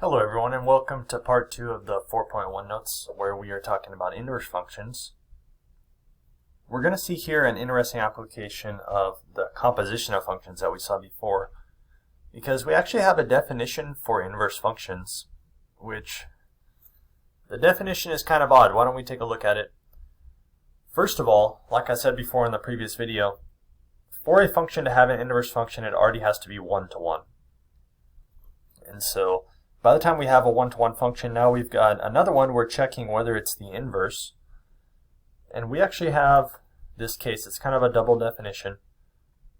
Hello everyone, and welcome to part 2 of the 4.1 notes where we are talking about inverse functions. We're going to see here an interesting application of the composition of functions that we saw before, because we actually have a definition for inverse functions, which the definition is kind of odd. Why don't we take a look at it? First of all, like I said before in the previous video, for a function to have an inverse function, it already has to be one-to-one. And so by the time we have a one-to-one function, now we've got another one. We're checking whether it's the inverse. And we actually have this case. It's kind of a double definition.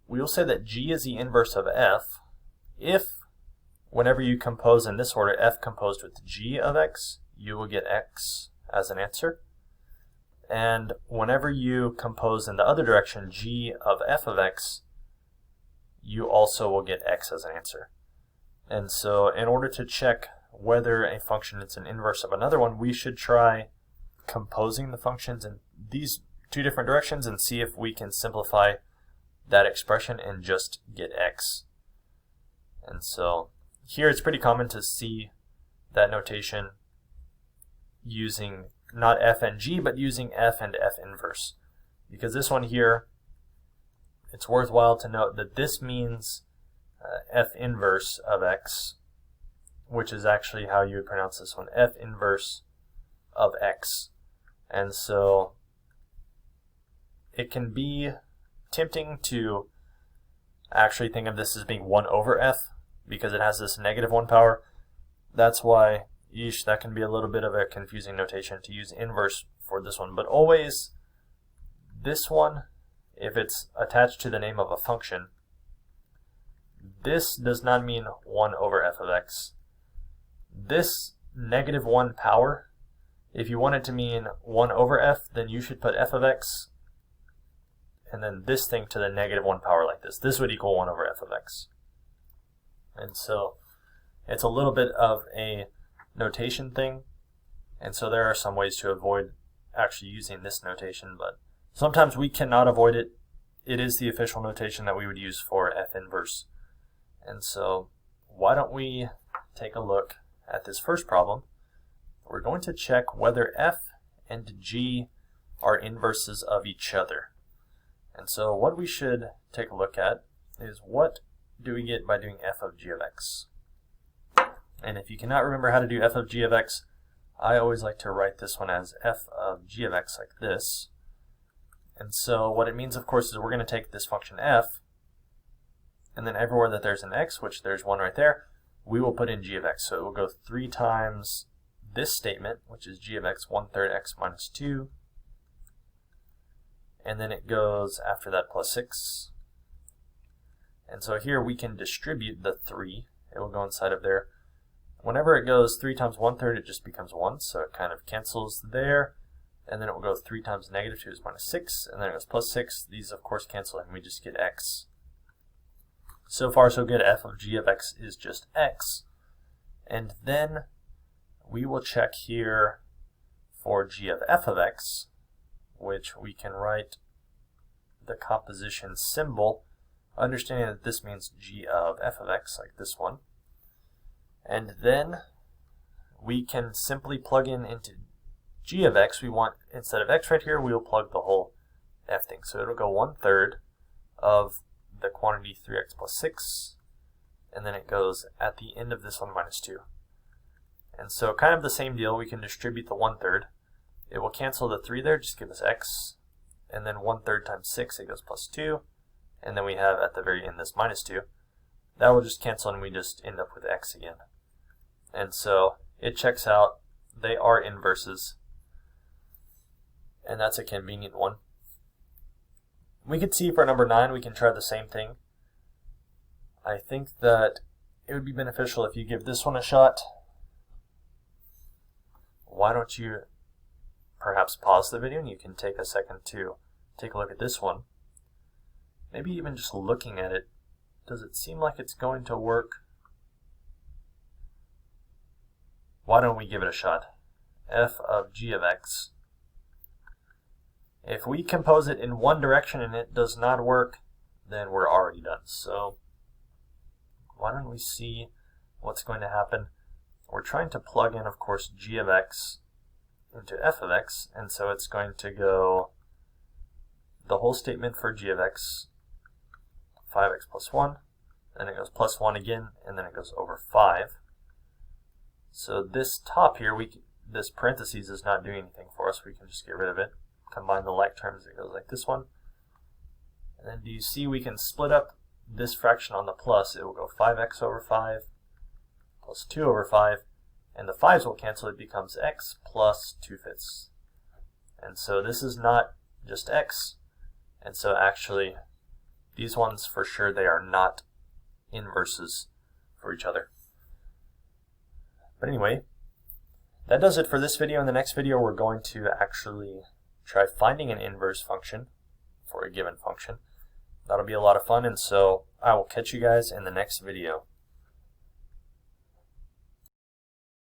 We will say that g is the inverse of f if, whenever you compose in this order, f composed with g of x, you will get x as an answer. And whenever you compose in the other direction, g of f of x, you also will get x as an answer. And so in order to check whether a function is an inverse of another one, we should try composing the functions in these two different directions and see if we can simplify that expression and just get x. And so here it's pretty common to see that notation using not f and g, but using f and f inverse. Because this one here, it's worthwhile to note that this means f inverse of x, which is actually how you would pronounce this one, f inverse of x. And so it can be tempting to actually think of this as being 1 over f because it has this negative 1 power. That's why that can be a little bit of a confusing notation to use inverse for this one. But always, this one, if it's attached to the name of a function, this does not mean 1 over f of x. This negative 1 power, if you want it to mean 1 over f, then you should put f of x and then this thing to the negative 1 power like this. This would equal 1 over f of x. And so it's a little bit of a notation thing, and so there are some ways to avoid actually using this notation, but sometimes we cannot avoid it. It is the official notation that we would use for f inverse. And so why don't we take a look at this first problem. We're going to check whether f and g are inverses of each other. And so what we should take a look at is, what do we get by doing f of g of x? And if you cannot remember how to do f of g of x, I always like to write this one as f of g of x like this. And so what it means, of course, is we're going to take this function f, and then everywhere that there's an x, which there's one right there, we will put in g of x. So it will go 3 times this statement, which is g of x 1/3 x minus 2. And then it goes after that plus 6. And so here we can distribute the 3. It will go inside of there. Whenever it goes 3 times 1/3, it just becomes 1. So it kind of cancels there. And then it will go 3 times negative 2 is minus 6. And then it goes plus 6. These, of course, cancel, and we just get x. So far so good. F of g of x is just x. And then we will check here for g of f of x, which we can write the composition symbol, understanding that this means g of f of x, like this one. And then we can simply plug into g of x. We want, instead of x right here, we will plug the whole f thing. So it'll go 1/3 of the quantity 3x plus 6, and then it goes at the end of this one minus 2. And so kind of the same deal, we can distribute the 1/3. It will cancel the 3 there, just give us x, and then 1/3 times 6, it goes plus 2, and then we have at the very end this minus 2. That will just cancel, and we just end up with x again. And so it checks out. They are inverses, and that's a convenient one. We could see for number 9, we can try the same thing. I think that it would be beneficial if you give this one a shot. Why don't you perhaps pause the video and you can take a second to take a look at this one. Maybe even just looking at it, does it seem like it's going to work? Why don't we give it a shot? F of g of x. If we compose it in one direction and it does not work, then we're already done. So why don't we see what's going to happen? we're trying to plug in, of course, g of x into f of x, and so it's going to go the whole statement for g of x, 5x plus 1, then it goes plus 1 again, and then it goes over 5. So this top here, this parentheses is not doing anything for us. We can just get rid of it. Combine the like terms, it goes like this one. And then do you see we can split up this fraction on the plus? It will go 5x over 5 plus 2 over 5, and the 5's will cancel. It becomes x plus 2/5. And so this is not just x, and so actually these ones for sure, they are not inverses for each other. But anyway, that does it for this video. In the next video, we're going to actually try finding an inverse function for a given function. That'll be a lot of fun, and so I will catch you guys in the next video.